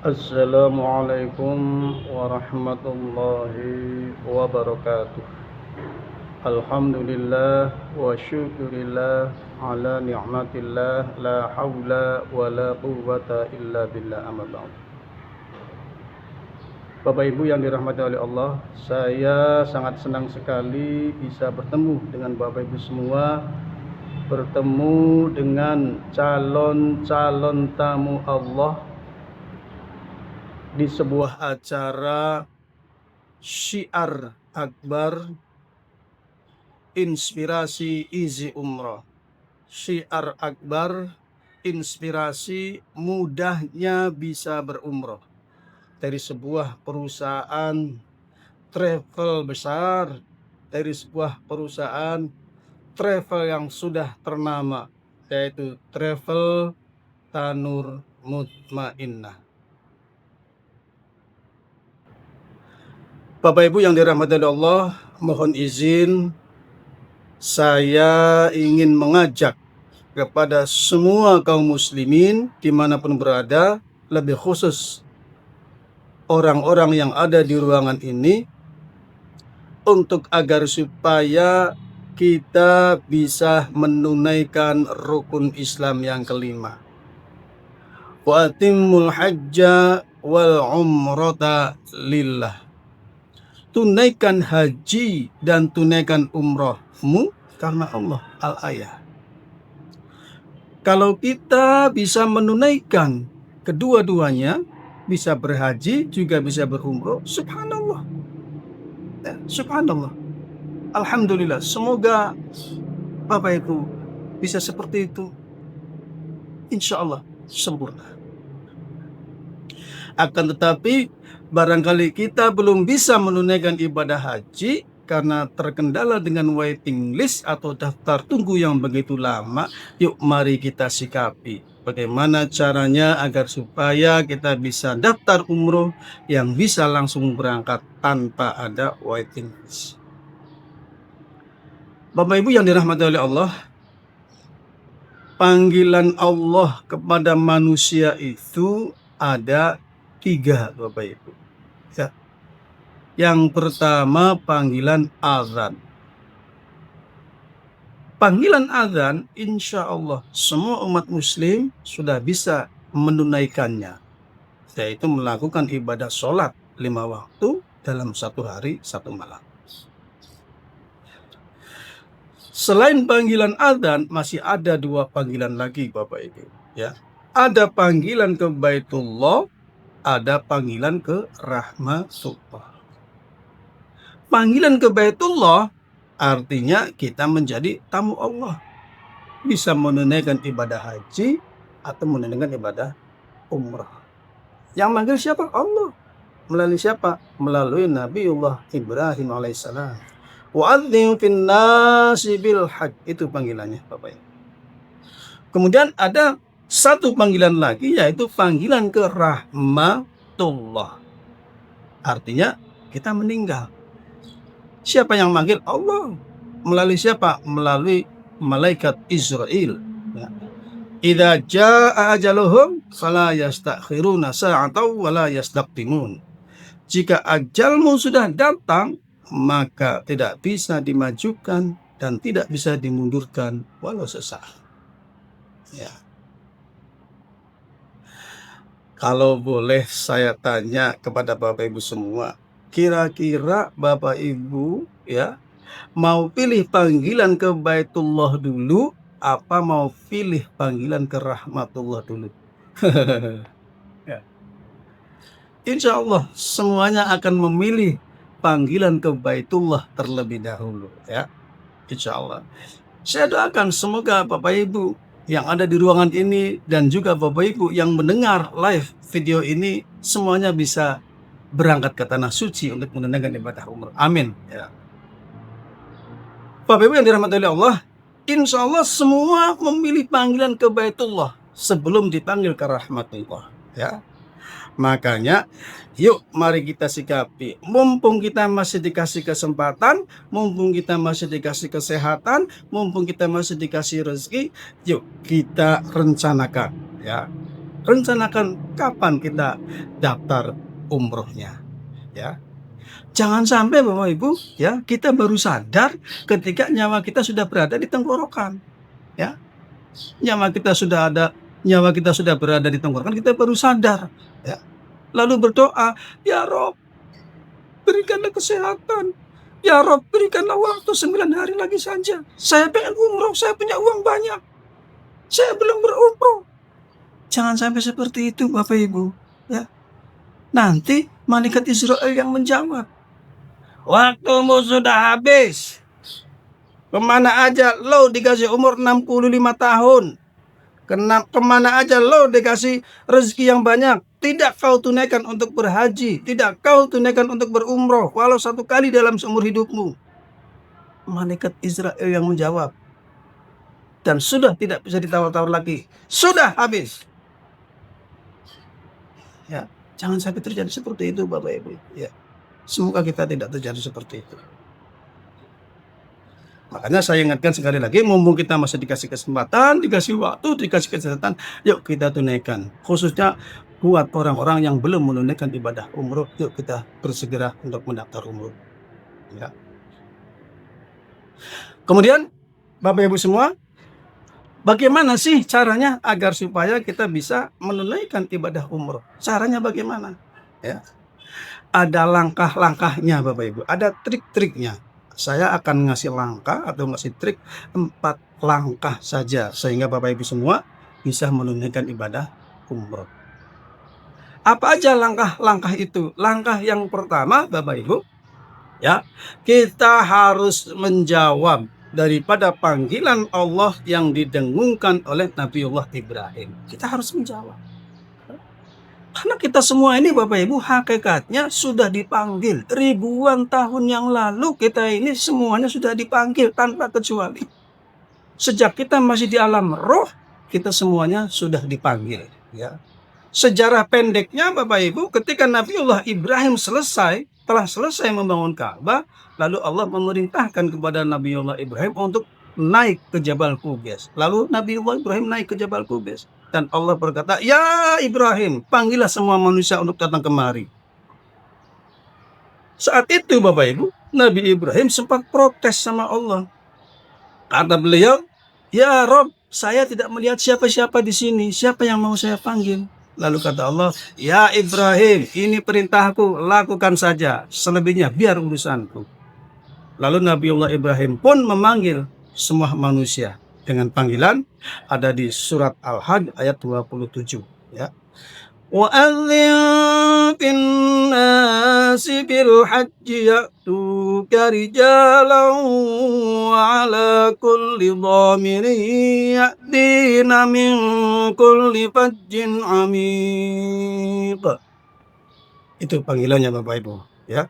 Assalamualaikum warahmatullahi wabarakatuh. Alhamdulillah wa syukurillah ala ni'matillah la hawla wa la quwwata illa billah amma ba'd. Bapak Ibu yang dirahmati oleh Allah, saya sangat senang sekali bisa bertemu dengan Bapak Ibu semua, bertemu dengan calon-calon tamu Allah di sebuah acara Syiar Akbar Inspirasi Easy Umroh. Syiar Akbar inspirasi mudahnya bisa berumroh, dari sebuah perusahaan travel besar, dari sebuah perusahaan travel yang sudah ternama, yaitu Travel Tanur Mutmainnah. Bapak Ibu yang dirahmati Allah, mohon izin saya ingin mengajak kepada semua kaum muslimin dimanapun berada, lebih khusus orang-orang yang ada di ruangan ini, untuk agar supaya kita bisa menunaikan rukun Islam yang kelima. Wa atimmul hajja wal umrata lillah. Tunaikan haji dan tunaikan umrohmu karena Allah. Al-ayah. Kalau kita bisa menunaikan kedua-duanya, bisa berhaji juga bisa berumroh, subhanallah. Subhanallah. Alhamdulillah. Semoga Bapak Ibu bisa seperti itu. Insya Allah sempurna. Akan tetapi barangkali kita belum bisa menunaikan ibadah haji karena terkendala dengan waiting list atau daftar tunggu yang begitu lama. Yuk mari kita sikapi bagaimana caranya agar supaya kita bisa daftar umroh yang bisa langsung berangkat tanpa ada waiting list. Bapak Ibu yang dirahmati oleh Allah, panggilan Allah kepada manusia itu ada 3, Bapak Ibu. Ya. Yang pertama panggilan azan. Panggilan azan, insya Allah semua umat muslim sudah bisa menunaikannya, yaitu melakukan ibadah sholat 5 waktu dalam 1 hari 1 malam. Selain panggilan azan, masih ada 2 panggilan lagi Bapak Ibu. Ya. Ada panggilan ke Baitullah, ada panggilan ke rahmatullah. Panggilan ke Baitullah artinya kita menjadi tamu Allah, bisa menunaikan ibadah haji atau menunaikan ibadah umrah. Yang manggil siapa? Allah. Melalui siapa? Melalui Nabiullah Ibrahim alaihissalam. Wa'adzim fin nasi bil hajj. Itu panggilannya Bapak. Kemudian ada satu panggilan lagi, yaitu panggilan ke rahmatullah. Artinya kita meninggal. Siapa yang manggil? Allah. Melalui siapa? Melalui malaikat Israel. Ya. Idza jaa ajaluhum fala yastakhiruna sa'atan wa la yastaqdimun. Jika ajalmu sudah datang, maka tidak bisa dimajukan dan tidak bisa dimundurkan walau sesaat. Ya. Kalau boleh saya tanya kepada Bapak Ibu semua, kira-kira Bapak Ibu ya mau pilih panggilan ke Baitullah dulu, apa mau pilih panggilan ke rahmatullah dulu? Ya. Insya Allah semuanya akan memilih panggilan ke Baitullah terlebih dahulu ya. Insya Allah. Saya doakan semoga Bapak Ibu yang ada di ruangan ini dan juga Bapak Ibu yang mendengar live video ini semuanya bisa berangkat ke tanah suci untuk menunaikan ibadah umrah. Amin. Ya. Bapak Ibu yang dirahmati oleh Allah, insya Allah semua memilih panggilan ke Baitullah sebelum dipanggil ke rahmatullah. Ya. Makanya yuk mari kita sikapi, mumpung kita masih dikasih kesempatan, mumpung kita masih dikasih kesehatan, mumpung kita masih dikasih rezeki, yuk kita rencanakan ya. rencanakan kapan kita daftar umrohnya, ya. Jangan sampai Bapak Ibu, ya, kita baru sadar ketika nyawa kita sudah berada di tenggorokan, ya. Nyawa kita sudah berada di tenggorokan, kita baru sadar, ya. Lalu berdoa, "Ya Rob, berikanlah kesehatan. Ya Rob, berikanlah waktu 9 hari lagi saja. Saya pengen umroh, saya punya uang banyak. Saya belum berumroh." Jangan sampai seperti itu Bapak Ibu, ya. Nanti malaikat Israel yang menjawab, "Waktumu sudah habis. Kemana aja lo dikasih umur 65 tahun? Kemana aja lo dikasih rezeki yang banyak? Tidak kau tunaikan untuk berhaji, tidak kau tunaikan untuk berumroh, walau 1 kali dalam seumur hidupmu." Malaikat Israel yang menjawab, dan sudah tidak bisa ditawar-tawar lagi. Sudah habis. Ya, jangan sampai terjadi seperti itu Bapak Ibu, ya. Semoga kita tidak terjadi seperti itu. Makanya saya ingatkan sekali lagi, mumpung kita masih dikasih kesempatan, dikasih waktu, dikasih kesehatan, yuk kita tunaikan. Khususnya buat orang-orang yang belum menunaikan ibadah umroh, yuk kita bersegera untuk mendaftar umroh, ya. Kemudian Bapak Ibu semua, bagaimana sih caranya agar supaya kita bisa menunaikan ibadah umroh? Caranya bagaimana? Ya, ada langkah-langkahnya Bapak Ibu, ada trik-triknya. Saya akan ngasih langkah atau ngasih trik 4 langkah saja sehingga Bapak Ibu semua bisa menunaikan ibadah umroh. Apa aja langkah-langkah itu? Langkah yang pertama Bapak Ibu, ya, kita harus menjawab daripada panggilan Allah yang didengungkan oleh Nabiullah Ibrahim. Kita harus menjawab. Karena kita semua ini Bapak Ibu hakikatnya sudah dipanggil. Ribuan tahun yang lalu kita ini semuanya sudah dipanggil tanpa kecuali. Sejak kita masih di alam roh, kita semuanya sudah dipanggil, ya. Sejarah pendeknya Bapak Ibu, ketika Nabiullah Ibrahim telah selesai membangun Ka'bah, lalu Allah memerintahkan kepada Nabiullah Ibrahim untuk naik ke Jabal Qubais. Lalu Nabiullah Ibrahim naik ke Jabal Qubais. Dan Allah berkata, "Ya Ibrahim, panggillah semua manusia untuk datang kemari." Saat itu Bapak Ibu, Nabi Ibrahim sempat protes sama Allah. Kata beliau, "Ya Rob, saya tidak melihat siapa-siapa di sini. Siapa yang mau saya panggil?" Lalu kata Allah, "Ya Ibrahim, ini perintahku, lakukan saja. Selebihnya biar urusanku." Lalu Nabiullah Ibrahim pun memanggil semua manusia dengan panggilan ada di surat Al-Hajj ayat 27, ya. "Wa'adzin fin nasi bil hajji ya'tuka rijalan wa 'ala kulli dhamirin ya'tina min kulli fajjin 'amiq." Itu panggilannya Bapak Ibu, ya.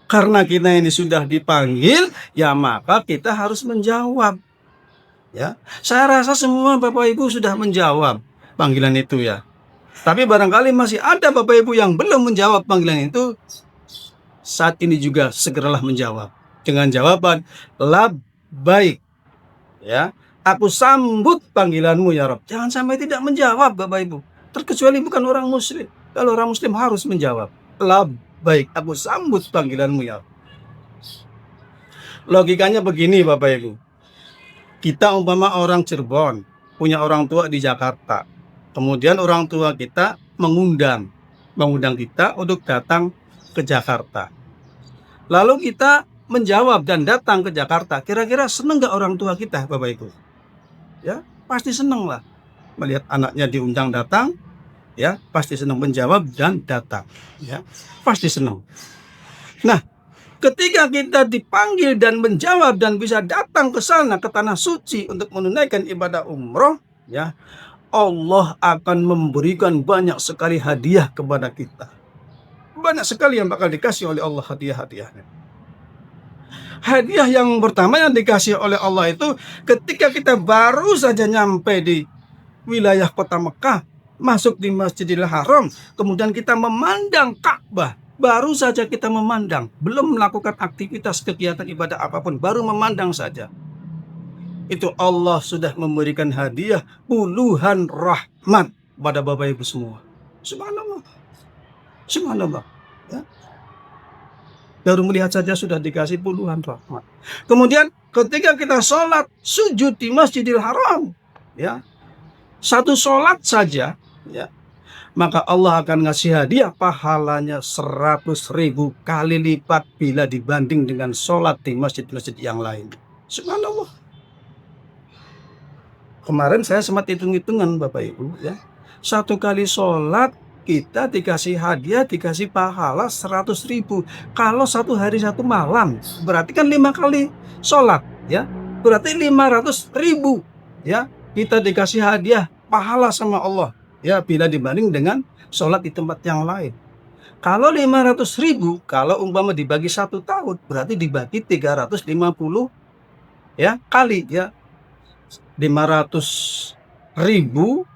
Karena kita ini sudah dipanggil, ya maka kita harus menjawab, ya. Saya rasa semua Bapak Ibu sudah menjawab panggilan itu, ya. Tapi barangkali masih ada Bapak Ibu yang belum menjawab panggilan itu. Saat ini juga segeralah menjawab dengan jawaban labbaik, ya. Aku sambut panggilanmu ya Rob. Jangan sampai tidak menjawab Bapak Ibu. Terkecuali bukan orang muslim. Kalau orang muslim harus menjawab labbaik, aku sambut panggilanmu ya Rob. Logikanya begini Bapak Ibu. Kita umpama orang Cirebon, punya orang tua di Jakarta. Kemudian orang tua kita mengundang kita untuk datang ke Jakarta. Lalu kita menjawab dan datang ke Jakarta. Kira-kira senang nggak orang tua kita Bapak Ibu? Ya, pasti senang lah. Melihat anaknya diundang datang, ya, pasti senang menjawab dan datang, ya. Pasti senang. Nah, ketika kita dipanggil dan menjawab dan bisa datang ke sana, ke tanah suci untuk menunaikan ibadah umroh, ya, Allah akan memberikan banyak sekali hadiah kepada kita. Banyak sekali yang bakal dikasih oleh Allah hadiah-hadiahnya. Hadiah yang pertama yang dikasih oleh Allah itu ketika kita baru saja nyampe di wilayah kota Mekah, masuk di Masjidil Haram, kemudian kita memandang Ka'bah. Baru saja kita memandang, belum melakukan aktivitas kegiatan ibadah apapun, baru memandang saja. Itu Allah sudah memberikan hadiah puluhan rahmat pada Bapak Ibu semua. Subhanallah, subhanallah. Ya, baru melihat saja sudah dikasih puluhan rahmat. Kemudian ketika kita sholat sujud di Masjidil Haram, ya, satu sholat saja, ya, maka Allah akan ngasih hadiah pahalanya 100.000 kali lipat bila dibanding dengan sholat di masjid-masjid yang lain. Subhanallah. Kemarin saya sempat hitung-hitungan Bapak Ibu, ya. Satu kali sholat kita dikasih hadiah, dikasih pahala 100.000. Kalau satu hari satu malam, berarti kan 5 kali sholat, ya. Berarti 500.000, ya. Kita dikasih hadiah pahala sama Allah, ya, bila dibanding dengan sholat di tempat yang lain. Kalau 500.000, kalau umpama dibagi 1 tahun, berarti dibagi 350, ya, kali, ya. 500.000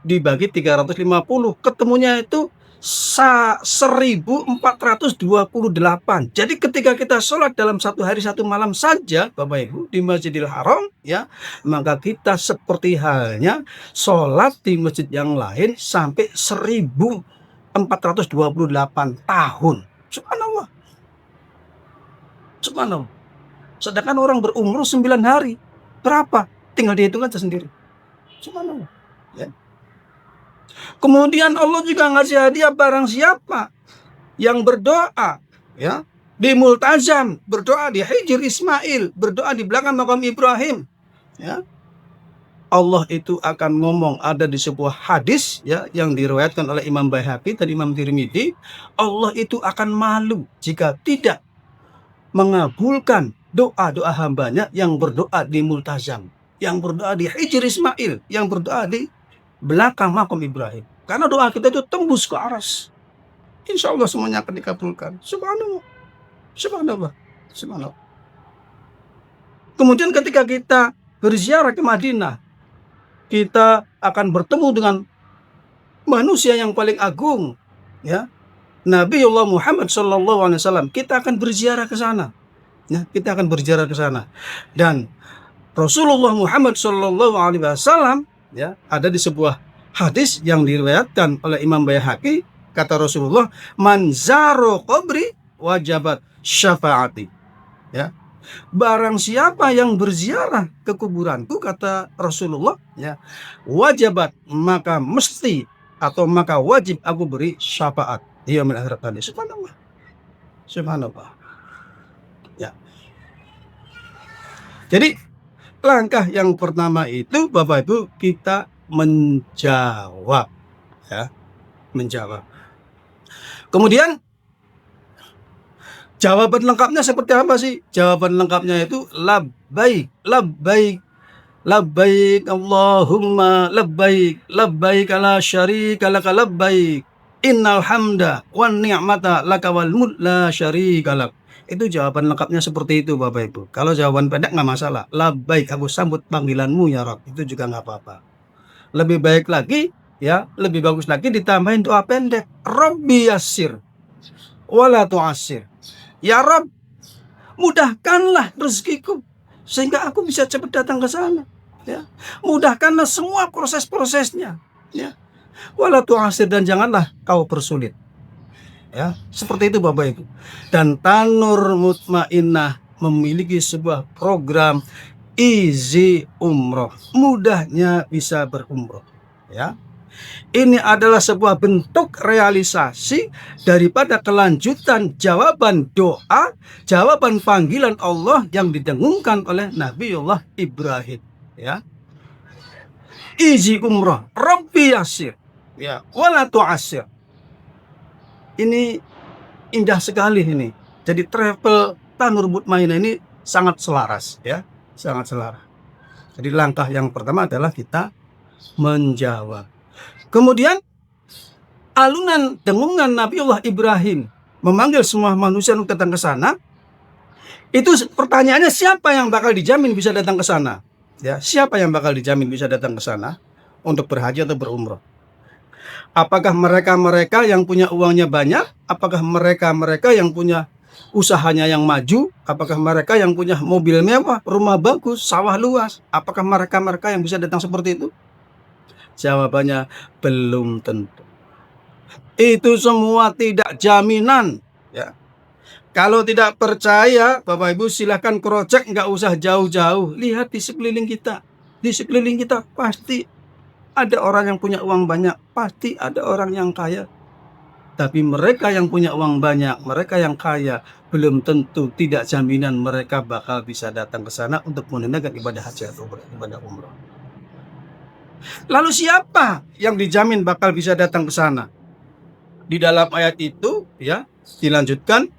dibagi 350, ketemunya itu 1428. Jadi ketika kita sholat dalam satu hari satu malam saja Bapak Ibu di Masjidil Haram, ya, maka kita seperti halnya sholat di masjid yang lain sampai 1428 tahun. Subhanallah, subhanallah. Sedangkan orang berumur 9 hari, berapa? Tinggal dihitung aja sendiri. Subhanallah, ya. Kemudian Allah juga ngasih hadiah barang siapa yang berdoa, ya, di Multazam, berdoa di Hijr Ismail, berdoa di belakang makam Ibrahim, ya. Allah itu akan ngomong, ada di sebuah hadis, ya, yang diriwayatkan oleh Imam Baihaqi dan Imam Tirmidzi, Allah itu akan malu jika tidak mengabulkan doa-doa hambanya yang berdoa di Multazam, yang berdoa di Hijr Ismail, yang berdoa di belakang makam Ibrahim. Karena doa kita itu tembus ke aras. Insya Allah semuanya akan dikabulkan. Subhanallah, subhanallah, subhanallah. Kemudian ketika kita berziarah ke Madinah, kita akan bertemu dengan manusia yang paling agung, ya, Nabiullah Muhammad SAW. Kita akan berziarah ke sana, ya, kita akan berziarah ke sana. Dan Rasulullah Muhammad SAW, ya, ada di sebuah hadis yang diriwayatkan oleh Imam Baihaqi, kata Rasulullah, man zaro qabri wajabat syafaati, ya. Barang siapa yang berziarah ke kuburanku, kata Rasulullah, ya, wajabat, maka mesti atau maka wajib aku beri syafaat. Ia menakhiratkan. Subhanallah, subhanallah, ya. Jadi langkah yang pertama itu Bapak Ibu, kita menjawab, ya, menjawab. Kemudian jawaban lengkapnya seperti apa sih? Jawaban lengkapnya itu labbaik, labbaik, labbaik Allahumma labbaik, labbaik la syarika laka labbaik, innal hamda wan ni'mata laka wal mulk la syarika lak. Itu jawaban lengkapnya seperti itu Bapak Ibu. Kalau jawaban pendek nggak masalah, labbaik, aku sambut panggilanmu ya Rabb, itu juga nggak apa-apa. Lebih baik lagi, ya, lebih bagus lagi ditambahin doa pendek, Rabbi yassir wala tu'assir. Ya Rabb, mudahkanlah rezekiku sehingga aku bisa cepat datang ke sana, ya. Mudahkanlah semua proses-prosesnya, ya. Wala tu'assir, dan janganlah kau persulit, ya. Seperti itu Bapak Ibu. Dan Tanur Mutmainnah memiliki sebuah program Easy Umroh, mudahnya bisa berumroh, ya. Ini adalah sebuah bentuk realisasi daripada kelanjutan jawaban doa, jawaban panggilan Allah yang didengungkan oleh Nabiullah Ibrahim, ya. Easy umroh, Rabbi yassir, ya, wala tu'assir. Ini indah sekali ini. Jadi travel Tanur Mutmainnah ini sangat selaras, ya, sangat selaras. Jadi langkah yang pertama adalah kita menjawab. Kemudian alunan dengungan Nabiullah Ibrahim memanggil semua manusia untuk datang ke sana. Itu pertanyaannya, siapa yang bakal dijamin bisa datang ke sana? Ya, siapa yang bakal dijamin bisa datang ke sana untuk berhaji atau berumrah? Apakah mereka-mereka yang punya uangnya banyak? Apakah mereka-mereka yang punya usahanya yang maju? Apakah mereka yang punya mobil mewah, rumah bagus, sawah luas? Apakah mereka-mereka yang bisa datang seperti itu? Jawabannya belum tentu. Itu semua tidak jaminan, ya. Kalau tidak percaya, Bapak Ibu silahkan crosscheck, nggak usah jauh-jauh. Lihat di sekeliling kita. Di sekeliling kita pasti ada orang yang punya uang banyak, pasti ada orang yang kaya. Tapi mereka yang punya uang banyak, mereka yang kaya, belum tentu, tidak jaminan mereka bakal bisa datang ke sana untuk menunaikan ibadah haji atau ibadah umroh. Lalu siapa yang dijamin bakal bisa datang ke sana? Di dalam ayat itu, ya, dilanjutkan,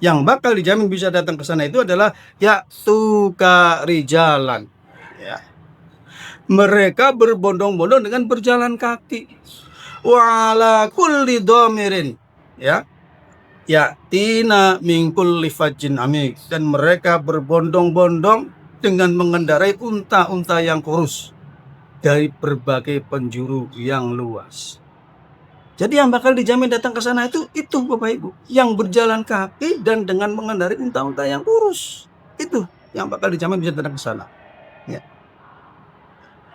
yang bakal dijamin bisa datang ke sana itu adalah ya'tuka rijalan, ya. Mereka berbondong-bondong dengan berjalan kaki. Wa ala kulli dhamirin, ya. Ya'tina min kulli fajjin amik, dan mereka berbondong-bondong dengan mengendarai unta-unta yang kurus dari berbagai penjuru yang luas. Jadi yang bakal dijamin datang ke sana itu Bapak Ibu, yang berjalan kaki dan dengan mengendarai unta-unta yang kurus. Itu yang bakal dijamin bisa datang ke sana. Ya.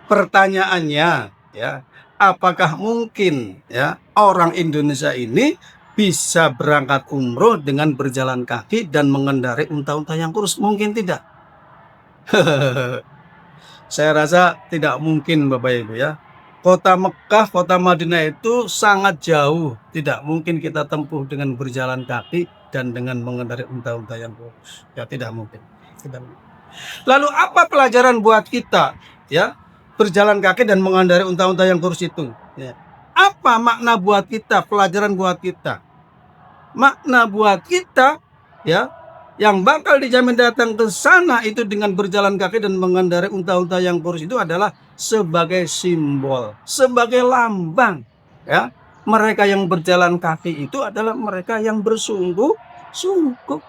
Pertanyaannya, ya, apakah mungkin, ya, orang Indonesia ini bisa berangkat umroh dengan berjalan kaki dan mengendarai unta-unta yang kurus? Mungkin tidak. Saya rasa tidak mungkin, Bapak Ibu, ya. Kota Mekah, kota Madinah itu sangat jauh. Tidak mungkin kita tempuh dengan berjalan kaki dan dengan mengendarai unta-unta yang kurus. Ya, tidak mungkin. Tidak mungkin. Lalu apa pelajaran buat kita, ya, berjalan kaki dan mengendarai unta-unta yang kurus itu? Ya. Apa makna buat kita, pelajaran buat kita? Makna buat kita, ya, yang bakal dijamin datang ke sana itu dengan berjalan kaki dan mengendarai unta-unta yang kurus itu adalah sebagai simbol, sebagai lambang, ya. Mereka yang berjalan kaki itu adalah mereka yang bersungguh-sungguh.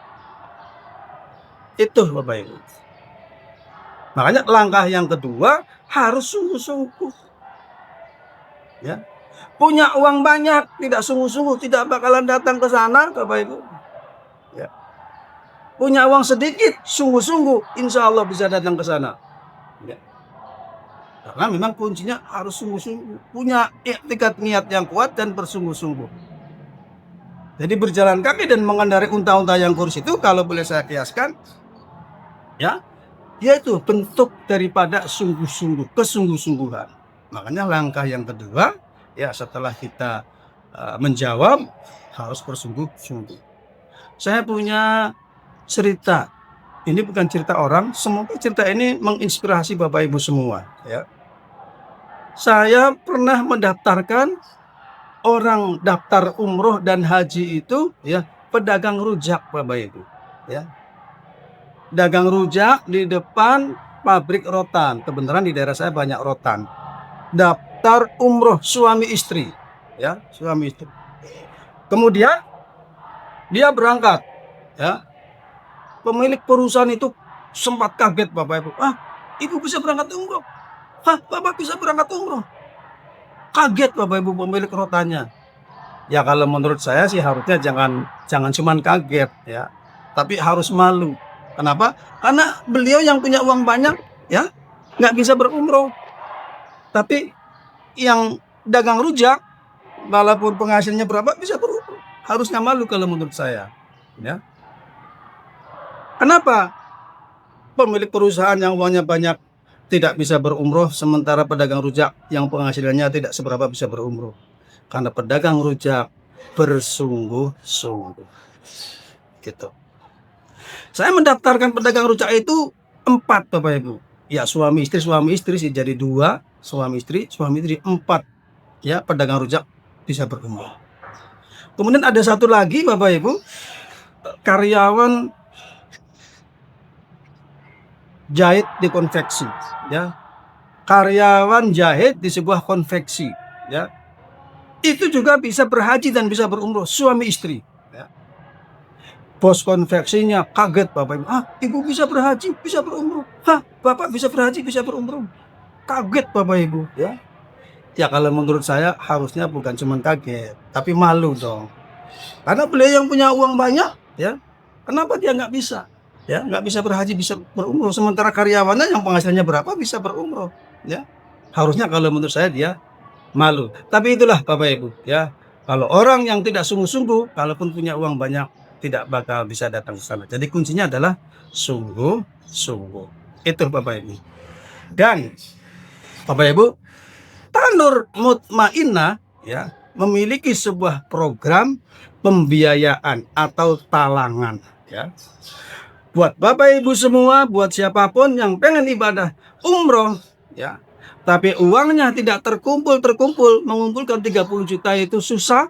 Itu Bapak Ibu. Makanya langkah yang kedua harus sungguh-sungguh. Ya. Punya uang banyak, tidak sungguh-sungguh, tidak bakalan datang ke sana, Bapak Ibu. Ya. Punya uang sedikit, sungguh-sungguh, insya Allah bisa datang ke sana. Ya. Karena memang kuncinya harus sungguh-sungguh, punya iktikad niat yang kuat dan bersungguh-sungguh. Jadi berjalan kaki dan mengendarai unta-unta yang kurus itu, kalau boleh saya kiaskan, ya, yaitu bentuk daripada sungguh-sungguh, kesungguh-sungguhan. Makanya langkah yang kedua, ya, setelah kita menjawab, harus bersungguh-sungguh. Saya punya cerita. Ini bukan cerita orang, semoga cerita ini menginspirasi Bapak Ibu semua, ya. Saya pernah mendaftarkan orang daftar umroh dan haji itu, ya, pedagang rujak, Bapak Ibu, ya. Dagang rujak di depan pabrik rotan. Kebenaran di daerah saya banyak rotan. Daftar umroh suami istri, ya, suami istri. Kemudian dia berangkat, ya. Pemilik perusahaan itu sempat kaget, Bapak Ibu. Ah, Ibu bisa berangkat umroh? Hah, Bapak bisa berangkat umroh? Kaget Bapak Ibu pemilik rotannya. Ya kalau menurut saya sih harusnya jangan cuman kaget, ya, tapi harus malu. Kenapa? Karena beliau yang punya uang banyak, ya, nggak bisa berumroh. Tapi yang dagang rujak, walaupun penghasilnya berapa bisa berumroh. Harusnya malu kalau menurut saya, ya. Kenapa pemilik perusahaan yang uangnya banyak tidak bisa berumroh, sementara pedagang rujak yang penghasilannya tidak seberapa bisa berumroh? Karena pedagang rujak bersungguh-sungguh. Gitu. Saya mendaftarkan pedagang rujak itu 4, Bapak Ibu. Ya, suami istri sih jadi 2, suami istri 4. Ya, pedagang rujak bisa berumroh. Kemudian ada satu lagi Bapak Ibu, karyawan jahit di konveksi, ya. Karyawan jahit di sebuah konveksi, ya. Itu juga bisa berhaji dan bisa berumroh, suami istri, ya. Bos konveksinya kaget, Bapak Ibu. Ah, Ibu bisa berhaji, bisa berumroh. Hah, Bapak bisa berhaji, bisa berumroh. Kaget Bapak Ibu, ya. Ya kalau menurut saya harusnya bukan cuma kaget, tapi malu dong. Karena beliau yang punya uang banyak, ya. Kenapa dia nggak bisa? Ya, nggak bisa berhaji, bisa berumroh, sementara karyawannya yang penghasilannya berapa bisa berumroh, ya. Harusnya kalau menurut saya dia malu. Tapi itulah Bapak Ibu ya, kalau orang yang tidak sungguh-sungguh, kalaupun punya uang banyak, tidak bakal bisa datang ke sana. Jadi kuncinya adalah sungguh-sungguh. Itu Bapak Ibu. Dan Bapak Ibu, Tanur Mutmainnah ya memiliki sebuah program pembiayaan atau talangan ya. Buat Bapak Ibu semua, buat siapapun yang pengen ibadah umroh ya, tapi uangnya tidak terkumpul, mengumpulkan 30 juta itu susah.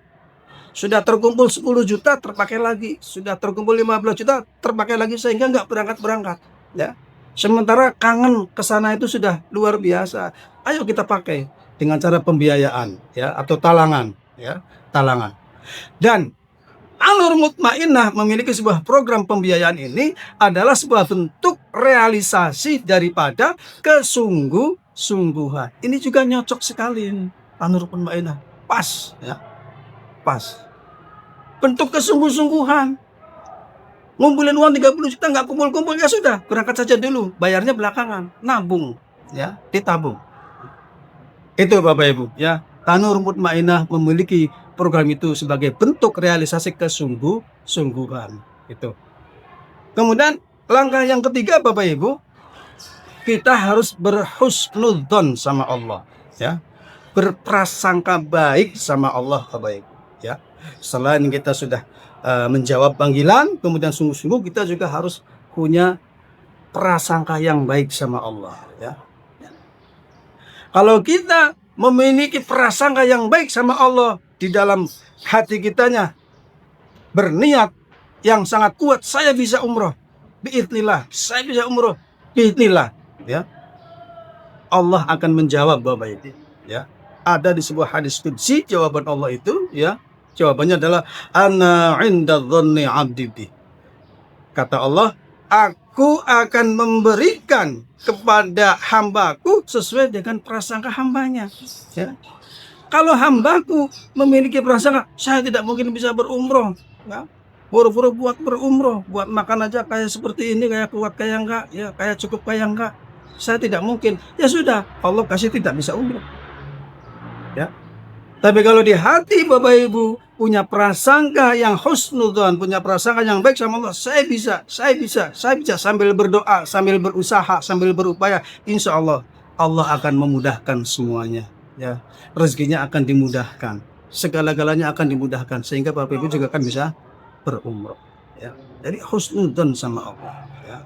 Sudah terkumpul 10 juta terpakai lagi, sudah terkumpul 15 juta terpakai lagi, sehingga nggak berangkat-berangkat ya. Sementara kangen ke sana itu sudah luar biasa. Ayo kita pakai dengan cara pembiayaan ya, atau talangan ya, talangan. Dan Tanur Mutmainnah memiliki sebuah program pembiayaan ini adalah sebuah bentuk realisasi daripada kesungguh-sungguhan. Ini juga nyocok sekali ini, Tanur Mutmainnah. Pas ya, pas. Bentuk kesungguh-sungguhan. Ngumpulin uang 30 juta nggak kumpul-kumpul, ya sudah, berangkat saja dulu, bayarnya belakangan, nabung ya, ditabung. Itu Bapak Ibu ya, Tanur Mutmainnah memiliki program itu sebagai bentuk realisasi kesungguh-sungguhan itu. Kemudian langkah yang ketiga Bapak Ibu, kita harus berhusnudzon sama Allah ya, berprasangka baik sama Allah Bapak Ibu ya. Selain kita sudah menjawab panggilan, kemudian sungguh-sungguh, kita juga harus punya prasangka yang baik sama Allah ya. Kalau kita memiliki prasangka yang baik sama Allah, di dalam hati kitanya berniat yang sangat kuat, saya bisa umroh, biidznillah, saya bisa umroh, biidznillah ya, Allah akan menjawab Bapak Ibu ya. Ada di sebuah hadis qudsi, jawaban Allah itu ya, jawabannya adalah ana 'inda dzanni 'abdi bi. Kata Allah, aku akan memberikan kepada hambaku sesuai dengan prasangka hambanya ya. Kalau hambaku memiliki prasangka, saya tidak mungkin bisa berumroh ya, buru-buru buat berumroh, buat makan aja kayak seperti ini, kayak kuat kayak enggak ya, kayak cukup kayak enggak, saya tidak mungkin. Ya sudah, Allah kasih tidak bisa umroh ya. Tapi kalau di hati Bapak Ibu punya prasangka yang husnudzon, punya prasangka yang baik sama Allah, saya bisa, saya bisa, saya bisa, sambil berdoa, sambil berusaha, sambil berupaya, insya Allah Allah akan memudahkan semuanya ya. Rezekinya akan dimudahkan, segala-galanya akan dimudahkan, sehingga Bapak Ibu juga akan bisa berumrah ya. Jadi husnudzon sama Allah ya.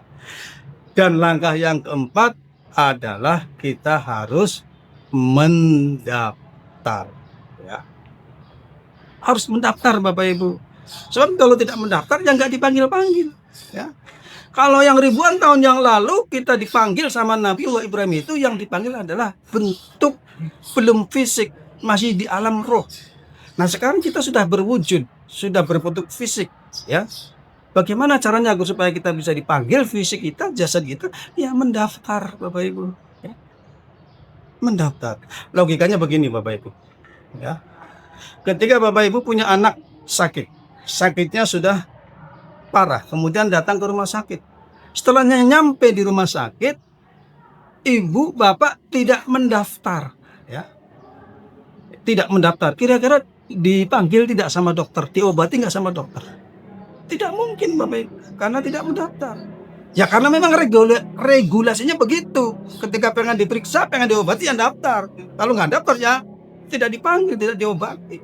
Dan langkah yang keempat adalah kita harus mendaftar ya. Harus mendaftar Bapak Ibu. Sebab kalau tidak mendaftar ya nggak dipanggil-panggil ya. Kalau yang ribuan tahun yang lalu kita dipanggil sama Nabiullah Ibrahim, itu yang dipanggil adalah bentuk belum fisik, masih di alam roh. Nah sekarang kita sudah berwujud, sudah berbentuk fisik ya. Bagaimana caranya agar supaya kita bisa dipanggil fisik kita, jasad kita? Ya mendaftar Bapak Ibu ya. Mendaftar. Logikanya begini Bapak Ibu ya. Ketika Bapak Ibu punya anak sakit, sakitnya sudah parah, kemudian datang ke rumah sakit. Setelahnya nyampe di rumah sakit, ibu bapak tidak mendaftar ya, tidak mendaftar. Kira-kira dipanggil tidak sama dokter, diobati nggak sama dokter? Tidak mungkin Bapak Ibu, karena tidak mendaftar. Ya karena memang regulasinya begitu. Ketika pengen diperiksa, pengen diobati, ya daftar. Kalau nggak daftar ya tidak dipanggil, tidak diobati.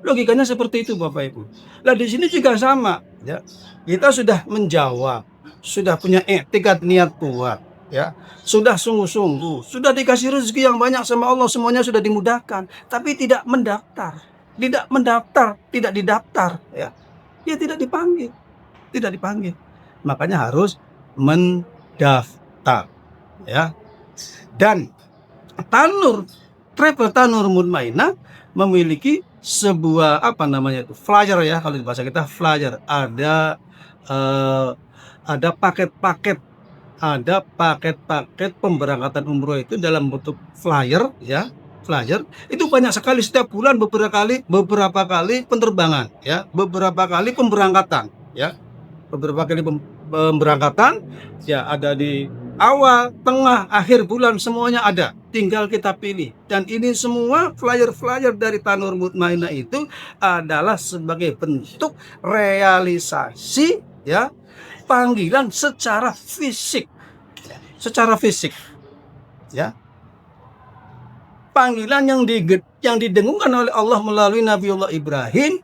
Logikanya seperti itu Bapak Ibu. Nah di sini juga sama ya. Kita sudah menjawab, sudah punya etikat niat kuat ya, sudah sungguh-sungguh, sudah dikasih rezeki yang banyak sama Allah, semuanya sudah dimudahkan, tapi tidak mendaftar, tidak mendaftar, tidak didaftar ya. Ya tidak dipanggil, tidak dipanggil. Makanya harus mendaftar ya. Dan Travel Tanur Mutmainnah memiliki sebuah flyer ya, kalau di bahasa kita flyer. Ada paket-paket, ada paket-paket pemberangkatan umroh itu dalam bentuk flyer ya. Flyer itu banyak sekali, setiap bulan beberapa kali penerbangan ya, beberapa kali pemberangkatan ya, beberapa kali pemberangkatan ya, ada di awal, tengah, akhir bulan semuanya ada, tinggal kita pilih. Dan ini semua flyer-flyer dari Tanur Mutmainah itu adalah sebagai bentuk realisasi ya panggilan secara fisik ya. Panggilan yang didengungkan oleh Allah melalui Nabiullah Ibrahim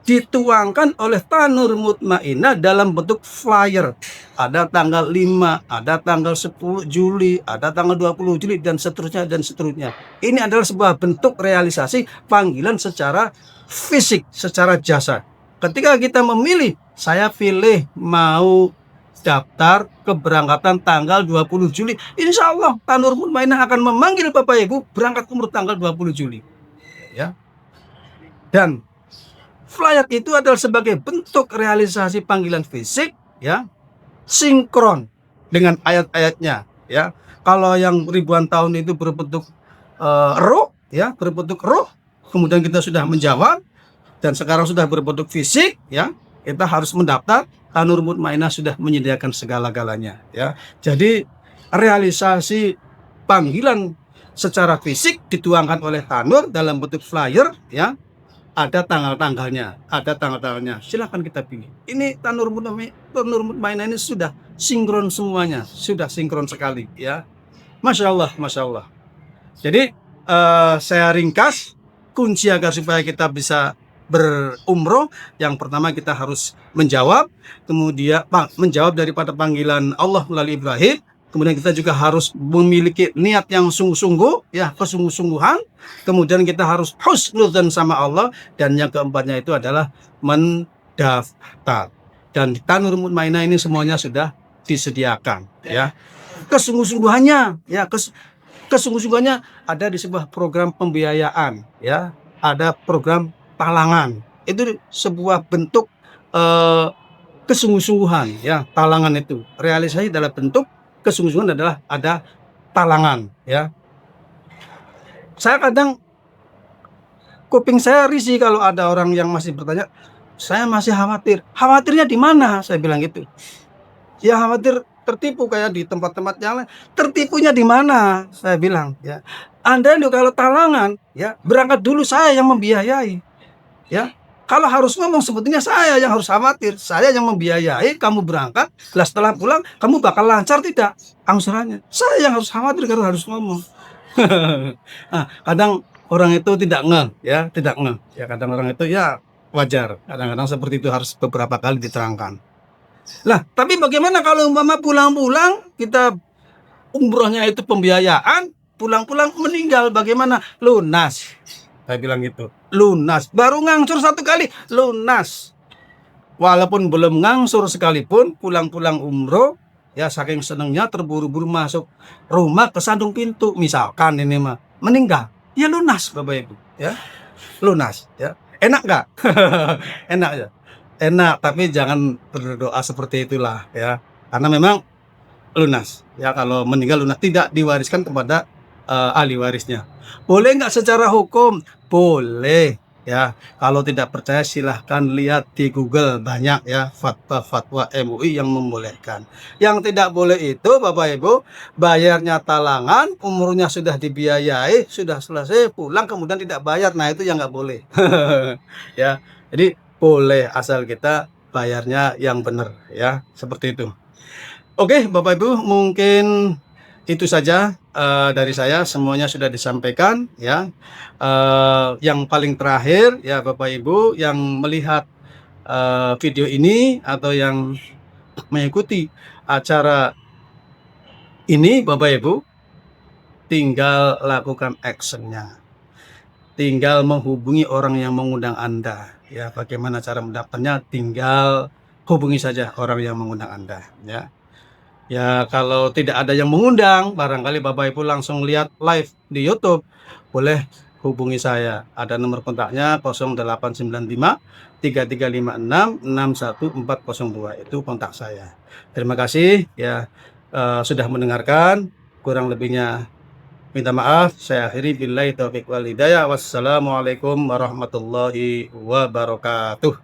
dituangkan oleh Tanur Mutmainah dalam bentuk flyer. Ada tanggal 5, ada tanggal 10 Juli, ada tanggal 20 Juli, dan seterusnya dan seterusnya. Ini adalah sebuah bentuk realisasi panggilan secara fisik, secara jasa. Ketika kita memilih, saya pilih mau daftar keberangkatan tanggal 20 Juli. Insya Allah Tanur Mutmainah akan memanggil Bapak Ibu berangkat umroh tanggal 20 Juli. Ya. Dan flyer itu adalah sebagai bentuk realisasi panggilan fisik ya, sinkron dengan ayat-ayatnya ya. Kalau yang ribuan tahun itu berbentuk roh ya, berbentuk roh, kemudian kita sudah menjawab dan sekarang sudah berbentuk fisik ya, kita harus mendaftar. Tanur Mutmainah sudah menyediakan segala-galanya ya. Jadi realisasi panggilan secara fisik dituangkan oleh Tanur dalam bentuk flyer ya. Ada tanggal-tanggalnya, silakan kita pilih. Ini Tanur Mutmainah ini sudah sinkron semuanya, sudah sinkron sekali ya. Masya Allah, Masya Allah. Jadi saya ringkas kunci agar supaya kita bisa berumroh. Yang pertama kita harus menjawab, kemudian menjawab daripada panggilan Allah melalui Ibrahim. Kemudian kita juga harus memiliki niat yang sungguh-sungguh ya, kesungguh-sungguhan. Kemudian kita harus husnudzan sama Allah, dan yang keempatnya itu adalah mendaftar. Dan di Tanur Mutmainah ini semuanya sudah disediakan ya. Kesungguh-sungguhannya ya, kesungguh-sungguhannya ada di sebuah program pembiayaan ya, ada program talangan. Itu sebuah bentuk kesungguh-sungguhan ya. Talangan itu realisasi dalam bentuk kesungguh-sungguhan adalah ada talangan ya. Saya kadang kuping saya risih kalau ada orang yang masih bertanya, saya masih khawatir. Khawatirnya di mana? Saya bilang gitu. Ya khawatir tertipu kayak di tempat-tempat yang lain. Tertipunya di mana? Saya bilang ya. Anda itu kalau talangan ya, berangkat dulu saya yang membiayai. Ya, kalau harus ngomong sebetulnya saya yang harus khawatir, saya yang membiayai kamu berangkat. Lah setelah pulang kamu bakal lancar tidak angsurannya? Saya yang harus khawatir kalau harus ngomong. Nah, kadang orang itu tidak ngeh ya, tidak ngeh. Ya kadang orang itu ya wajar. Kadang-kadang seperti itu harus beberapa kali diterangkan. Lah, tapi bagaimana kalau umpama pulang-pulang kita umrohnya itu pembiayaan, pulang-pulang meninggal, bagaimana? Lunas. Saya bilang gitu, lunas. Baru ngangsur satu kali, lunas. Walaupun belum ngangsur sekalipun, pulang-pulang umroh, ya saking senengnya terburu-buru masuk rumah kesandung pintu. Misalkan ini mah meninggal, ya lunas Bapak Ibu, ya lunas. Ya enak nggak? Enak ya, enak. Tapi jangan berdoa seperti itulah ya, karena memang lunas. Ya kalau meninggal lunas, tidak diwariskan kepada ahli warisnya. Boleh nggak secara hukum? Boleh ya. Kalau tidak percaya silahkan lihat di Google, banyak ya fatwa-fatwa MUI yang membolehkan. Yang tidak boleh itu Bapak Ibu, bayarnya talangan, umurnya sudah dibiayai, sudah selesai, pulang kemudian tidak bayar. Nah itu yang nggak boleh. Ya, jadi boleh asal kita bayarnya yang benar ya, seperti itu. Oke Bapak Ibu, mungkin itu saja dari saya, semuanya sudah disampaikan ya. Yang paling terakhir ya Bapak Ibu yang melihat video ini atau yang mengikuti acara ini, Bapak Ibu tinggal lakukan actionnya, tinggal menghubungi orang yang mengundang Anda ya. Bagaimana cara mendaftarnya? Tinggal hubungi saja orang yang mengundang Anda ya. Ya kalau tidak ada yang mengundang, barangkali Bapak Ibu langsung lihat live di YouTube, boleh hubungi saya. Ada nomor kontaknya 0895 3356 61402, itu kontak saya. Terima kasih ya sudah mendengarkan. Kurang lebihnya minta maaf. Saya akhiri billahi taufiq wal hidayah. Wassalamualaikum warahmatullahi wabarakatuh.